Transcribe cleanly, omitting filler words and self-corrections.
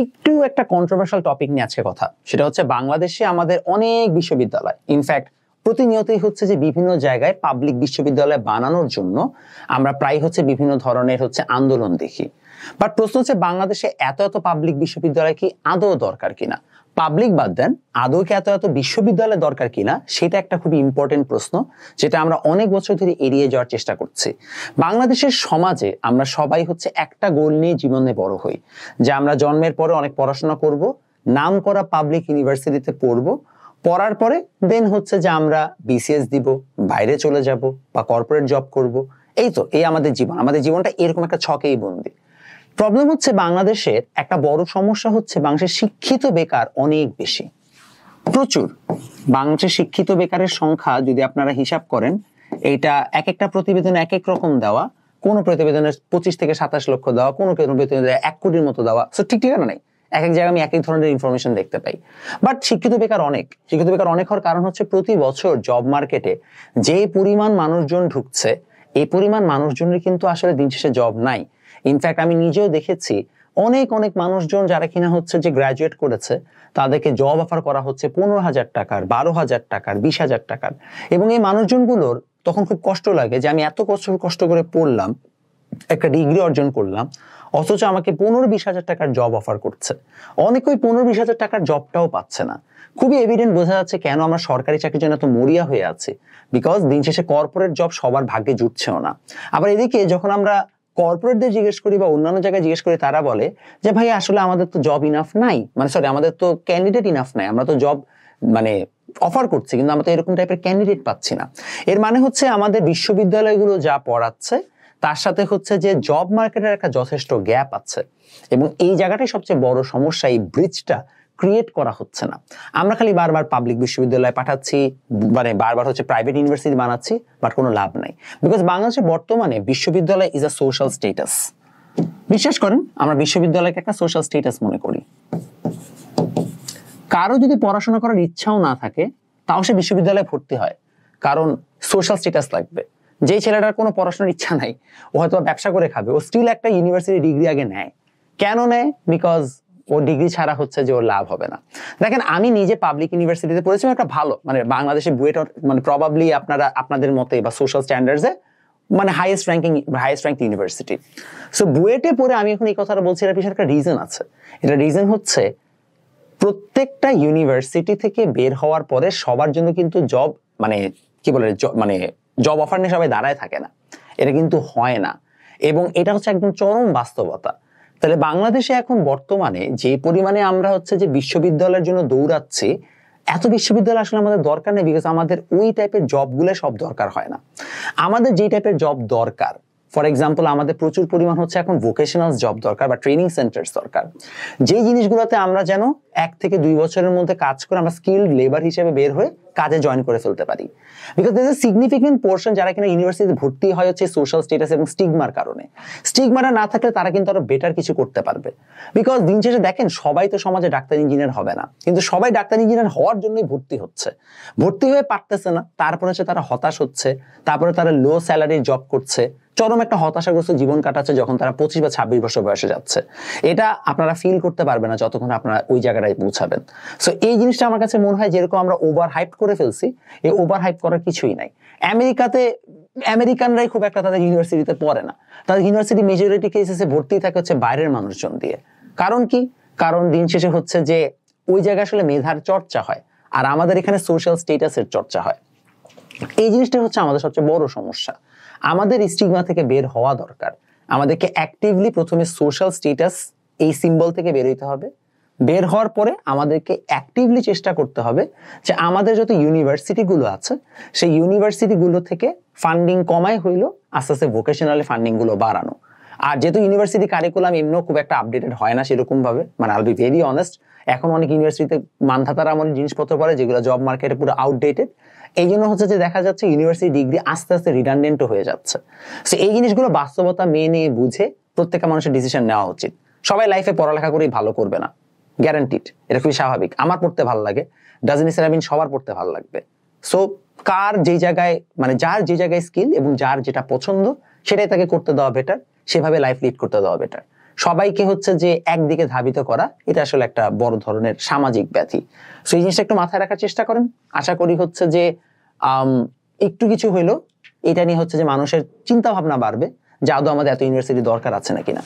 একটু একটা controversial topic নিয়ে আজকে কথা, সেটা হচ্ছে বাংলাদেশে আমাদের অনেক বিশ্ববিদ্যালয়, ইনফ্যাক্ট প্রতিনিয়তই হচ্ছে যে বিভিন্ন জায়গায় পাবলিক বিশ্ববিদ্যালয় বানানোর জন্য আমরা প্রায় হচ্ছে বিভিন্ন ধরনের হচ্ছে আন্দোলন দেখি। বাট প্রশ্ন হচ্ছে বাংলাদেশে এত এত পাবলিক বিশ্ববিদ্যালয় কি আদৌ দরকার কিনা? পাবলিক বাদ দেন, আদৌ কি এত এত বিশ্ববিদ্যালয় দরকার কিনা সেটা একটা খুবই ইম্পর্টেন্ট প্রশ্ন, যেটা আমরা অনেক বছর ধরে এড়িয়ে যাওয়ার চেষ্টা করছি। বাংলাদেশের সমাজে আমরা সবাই হচ্ছে একটা গোল নিয়ে জীবনে বড় হই, যে আমরা জন্মের পরে অনেক পড়াশোনা করব, নাম করা পাবলিক ইউনিভার্সিটিতে পড়ব, পড়ার পরে দেন হচ্ছে যে আমরা বিসিএস দিব, বাইরে চলে যাব বা কর্পোরেট জব করব। এই আমাদের জীবন, আমাদের জীবনটা এরকম একটা ছকেই বন্দি। প্রবলেম হচ্ছে বাংলাদেশের একটা বড় সমস্যা হচ্ছে বাংলাদেশের শিক্ষিত বেকার অনেক বেশি, প্রচুর। বাংলাদেশের শিক্ষিত বেকারের সংখ্যা যদি আপনারা হিসাব করেন, এটা এক একটা প্রতিবেদনে এক এক রকম দেওয়া, কোন প্রতিবেদনে 25 থেকে 27 লক্ষ দেওয়া, কোন প্রতিবেদনে 1 কোটির মতো দেওয়া। ঠিক ঠিকানা নাই, এক এক জায়গায় আমি এক এক ধরনের ইনফরমেশন দেখতে পাই। বাট শিক্ষিত বেকার অনেক হওয়ার কারণ হচ্ছে প্রতি বছর জব মার্কেটে যে পরিমাণ মানুষজন ঢুকছে, এই পরিমাণ মানুষজনের কিন্তু আসলে দিন শেষে জব নাই। ইনফ্যাক্ট আমি নিজেও দেখেছি অনেক অনেক মানুষজন যারা কিনা হচ্ছে যে গ্রাজুয়েট করেছে, তাদেরকে জব অফার করা হচ্ছে 15,000 টাকার, 12,000 টাকার, 20,000 টাকার। এবং এই মানুষজনগুলোর তখন খুব কষ্ট লাগে যে আমি এত কষ্ট করে পড়লাম, একটা ডিগ্রি অর্জন করলাম, অথচ আমাকে 15-20,000 টাকার জব অফার করছে। অনেকে ওই 15-20,000 টাকার জবটাও পাচ্ছে না। খুবই এভিডেন্ট বোঝা যাচ্ছে কেন আমরা সরকারি চাকরির জন্য এত মরিয়া হয়ে আছি, বিকজ দিন শেষে কর্পোরেট জব সবার ভাগ্যে জুটছেও না। আবার এদিকে যখন আমরা কর্পোরেটদের জিজ্ঞেস করি বা অন্যান্য জায়গায় জিজ্ঞেস করি, তারা বলে যে ভাই আসলে আমাদের তো জব ইনাফ নাই, আমাদের তো ক্যান্ডিডেট ইনাফ নাই, আমরা তো জব অফার করছি কিন্তু আমরা তো এরকম টাইপের ক্যান্ডিডেট পাচ্ছি না। এর মানে হচ্ছে আমাদের বিশ্ববিদ্যালয়গুলো যা পড়াচ্ছে তার সাথে হচ্ছে যে জব মার্কেটের একটা যথেষ্ট গ্যাপ আছে, এবং এই জায়গাটাই সবচেয়ে বড় সমস্যা। এই ব্রিজটা ক্রিয়েট করা হচ্ছে না। আমরা খালি বারবার পাবলিক বিশ্ববিদ্যালয় পাঠাচ্ছি, বারবার হচ্ছে প্রাইভেট ইউনিভার্সিটি বানাচ্ছি, বাট কোনো লাভ নাই। বিকজ বাংলাদেশে বর্তমানে বিশ্ববিদ্যালয় ইজ আ সোশ্যাল স্টেটাস। বিশ্বাস করেন, আমরা বিশ্ববিদ্যালয়কে একটা সোশ্যাল স্টেটাস মনে করি। কারো যদি পড়াশোনা করার ইচ্ছাও না থাকে, তাও সে বিশ্ববিদ্যালয়ে ভর্তি হয়, কারণ সোশ্যাল স্টেটাস লাগবে। যে ছেলেটার কোনো পড়াশোনার ইচ্ছা নাই, ও হয়তো ব্যবসা করে খাবে, ও স্টিল একটা ইউনিভার্সিটি ডিগ্রি আগে নেয়। কেন নেয়? বিকজ ও ডিগ্রি ছাড়া হচ্ছে যে ওর লাভ হবে না। দেখেন, আমি নিজে পাবলিক ইউনিভার্সিটিতে পড়েছি, একটা ভালো বাংলাদেশে বুয়েট প্রবাবলি আপনাদের মতে বা সোশ্যাল স্ট্যান্ডার্ডসে হাইয়েস্ট র্যাঙ্ক ইউনিভার্সিটি। সো বুয়েটে পড়ে আমি এখন এই কথাটা বলছি, এর পিছনে একটা রিজন আছে। এটা রিজন হচ্ছে প্রত্যেকটা ইউনিভার্সিটি থেকে বের হওয়ার পরে সবার জন্য কিন্তু জব জব অফার নিয়ে সবাই দাঁড়ায় থাকে না, এটা কিন্তু হয় না। এবং এটা হচ্ছে একদম চরম বাস্তবতা। তাহলে বাংলাদেশে এখন বর্তমানে যে পরিমাণে আমরা হচ্ছে যে বিশ্ববিদ্যালয়ের জন্য দৌড়াচ্ছি, এত বিশ্ববিদ্যালয় আসলে আমাদের দরকার নেই, বিকজ আমাদের ওই টাইপের জবগুলো সব দরকার হয় না। আমাদের যে টাইপের জব দরকার, ফর এক্সাম্পল আমাদের প্রচুর পরিমাণ হচ্ছে এখন ভোকেশনাল জব দরকার বা ট্রেনিং সেন্টার্স দরকার, যেই জিনিসগুলোতে আমরা যেন 1 থেকে 2 বছরের মধ্যে কাজ করে আমরা স্কিলড লেবার হিসেবে বের হয়ে কাজে জয়েন করে ফেলতে পারি। Because there is significant portion যারা কিনা ইউনিভার্সিটিতে ভর্তি হয় হচ্ছে সোশ্যাল স্ট্যাটাস এবং স্টিগমার কারণে। স্টিগমাটা না থাকলে তারা কিন্তু আরো বেটার কিছু করতে পারবে। বিকজ দিন শেষে দেখেন, সবাই তো সমাজে ডাক্তার ইঞ্জিনিয়ার হবে না, কিন্তু সবাই ডাক্তার ইঞ্জিনিয়ার হওয়ার জন্যই ভর্তি হচ্ছে, ভর্তি হয়ে পারতেছে না, তারপরে হচ্ছে তারা হতাশ হচ্ছে, তারপরে তারা লো স্যালারির জব করছে, চরম একটা হতাশাগ্রস্ত জীবন কাটাচ্ছে যখন তারা 25 বা 26 বছর বয়সে যাচ্ছে। এটা আপনারা ফিল করতে পারবেন না যতক্ষণ আপনারা ওই জায়গাটায় পৌঁছাবেন। সো এই জিনিসটা আমার কাছে মনে হয় যেরকম আমরা ওভার হাইপ করে ফেলছি, এই ওভার হাইপ করার কিছুই নাই। আমেরিকাতে আমেরিকানরাই খুব একটা তাদের ইউনিভার্সিটিতে পড়ে না, তাদের ইউনিভার্সিটি মেজরিটি কেসেসে ভর্তি থাকে হচ্ছে বাইরের মানুষজন দিয়ে। কারণ কি? কারণ দিন শেষে হচ্ছে যে ওই জায়গায় আসলে মেধার চর্চা হয়, আর আমাদের এখানে সোশ্যাল স্ট্যাটাসের চর্চা হয়। এই জিনিসটা হচ্ছে আমাদের সবচেয়ে বড় সমস্যা। আমাদের স্টিগমা থেকে বের হওয়া দরকার। আমাদেরকে অ্যাক্টিভলি প্রথমে সোশ্যাল স্ট্যাটাস এই সিম্বল থেকে বের হইতে হবে। বের হওয়ার পরে আমাদেরকে অ্যাক্টিভলি চেষ্টা করতে হবে যে আমাদের যত ইউনিভার্সিটিগুলো আছে সেই ইউনিভার্সিটিগুলো থেকে ফান্ডিং কমাই হইলো আস্তে আস্তে ভোকেশনাল ফান্ডিং গুলো বাড়ানো। আর যেহেতু ইউনিভার্সিটি কারিকুলাম এমনিও খুব একটা আপডেটেড হয় না সেরকম ভাবে, I will be very honest, এখন অনেক ইউনিভার্সিটিতে মানধাতারা এমন জিনিসপত্র পড়ে যেগুলো জব মার্কেটে পুরো আউটডেটেড। এই জন্য হচ্ছে যে দেখা যাচ্ছে ইউনিভার্সিটি ডিগ্রি আস্তে আস্তে রিডান্ডেন্টও হয়ে যাচ্ছে। সো এই জিনিসগুলো বাস্তবতা মেনে বুঝে প্রত্যেকটা মানুষের ডিসিশন নেওয়া উচিত। সবাই লাইফে পড়ালেখা করেই ভালো করবে না, গ্যারান্টিড, এটা খুবই স্বাভাবিক। আমার পড়তে ভালো লাগে, ডাজন্ট নেসেসারি মিন সবার পড়তে ভালো লাগবে। সো কার যে জায়গায় যার যে জায়গায় স্কিল এবং যার যেটা পছন্দ সেটাই তাকে করতে দেওয়া বেটার, সেভাবে লাইফ লিড করতে দেওয়া বেটার। সবাইকে হচ্ছে যে একদিকে ধাবিত করা, এটা আসলে একটা বড় ধরনের সামাজিক ব্যাধি। সো এই জিনিসটা একটু মাথায় রাখার চেষ্টা করেন। আশা করি হচ্ছে যে একটু কিছু হইলো এটা নিয়ে হচ্ছে যে মানুষের চিন্তা ভাবনা বাড়বে যে আদৌ আমাদের এত ইউনিভার্সিটি দরকার আছে নাকি না।